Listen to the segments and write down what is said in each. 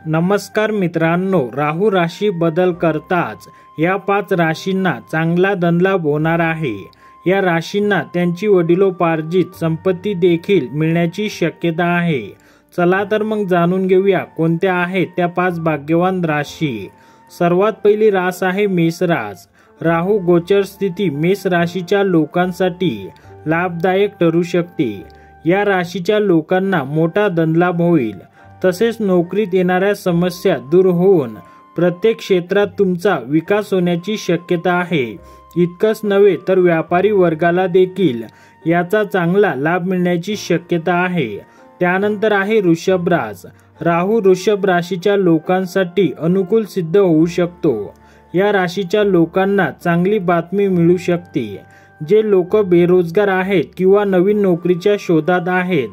नमस्कार मित्रांनो, राहू राशी बदल करताच या 5 राशींना चांगला धनलाभ होणार आहे। या राशींना त्यांची वडिलोपार्जित संपत्ती देखील मिळण्याची शक्यता आहे। चला तर मग जाणून घेऊया कोणत्या आहेत त्या 5 भाग्यवान राशी। सर्वात पहिली रास आहे मेष रास। राहू गोचर स्थिती मेष राशीच्या लोकांसाठी लाभदायक ठरू शकते। या राशीच्या लोकांना मोठा धनलाभ होईल। तसेच नोकरीत येणाऱ्या समस्या दूर होऊन प्रत्येक क्षेत्रात तुमचा विकास होण्याची शक्यता आहे। इतकंच नव्हे तर व्यापारी वर्गाला देखील याचा चांगला लाभ मिळण्याची शक्यता आहे। त्यानंतर आहे वृषभ रास। राहू वृषभ राशीच्या लोकांसाठी अनुकूल सिद्ध होऊ शकतो। या राशीच्या लोकांना चांगली बातमी मिळू शकते। जे लोक बेरोजगार आहेत किंवा नवीन नोकरीच्या शोधात आहेत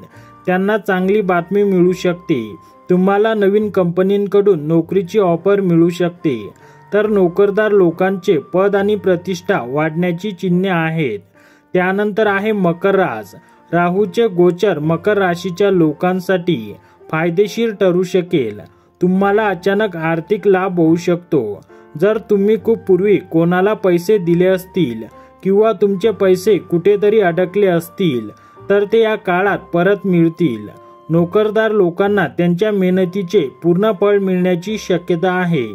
त्यांना चांगली बातमी मिळू शकते। तुम्हाला नवीन कंपनींकडून नोकरीची ऑफर मिळू शकते। तर नोकरदार लोकांचे पद आणि प्रतिष्ठा वाढण्याची चिन्हे आहेत। त्यानंतर आहे मकर रास। राहूचे गोचर मकर राशीच्या लोकांसाठी फायदेशीर ठरू शकेल। तुम्हाला अचानक आर्थिक लाभ होऊ शकतो। जर तुम्ही खूप पूर्वी कोणाला पैसे दिले असतील किंवा तुमचे पैसे कुठेतरी अडकले असतील तर ते या काळात परत मिळतील। नोकरदार लोकांना त्यांच्या मेहनतीचे पूर्ण फळ मिळण्याची शक्यता आहे।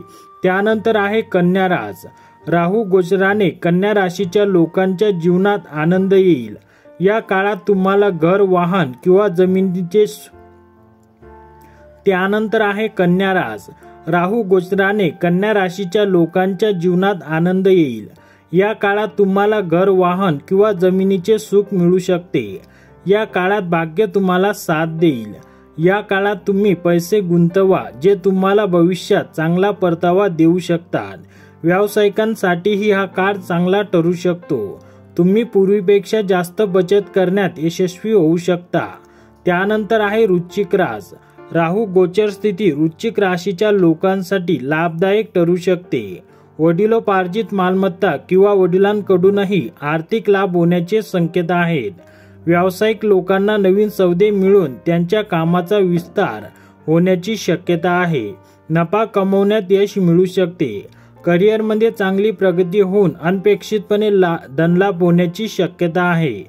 त्यानंतर आहे कन्या रास। राहू गोचराने कन्या राशीच्या लोकांच्या जीवनात आनंद येईल। या काळात तुम्हाला घर, वाहन किंवा जमिनीचे त्यानंतर आहे कन्या रास। राहू गोचराने कन्या राशीच्या लोकांच्या जीवनात आनंद येईल। या काळात तुम्हाला घर, वाहन किंवा जमिनीचे सुख मिळू शकते। या काळात भाग्य तुम्हाला साथ देईल। या काळात तुम्ही पैसे गुंतवा जे तुम्हाला भविष्यात चांगला परतावा देऊ शकतात। व्यावसायिकांसाठीही हा काळ चांगला ठरू शकतो। तुम्ही पूर्वीपेक्षा जास्त बचत करण्यात यशस्वी होऊ शकता। त्यानंतर आहे वृश्चिक रास। राहू गोचर स्थिती वृश्चिक राशीच्या लोकांसाठी लाभदायक ठरू शकते। वडिलोपार्जित मालमत्ता किंवा वडिलांकडूनही आर्थिक लाभ होण्याचे संकेत आहेत। व्यावसायिक लोकांना नवीन सौदे मिळून त्यांच्या कामाचा विस्तार होण्याची शक्यता आहे। नफा कमवण्यात यश मिळू शकते। करिअरमध्ये चांगली प्रगती होऊन अनपेक्षितपणे धनलाभ होण्याची शक्यता आहे।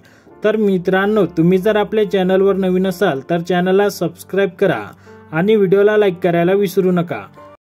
तर मित्रांनो, तुम्ही जर आपल्या चॅनलवर नवीन असाल तर चॅनलला सबस्क्राईब करा आणि व्हिडिओला लाईक करायला विसरू नका।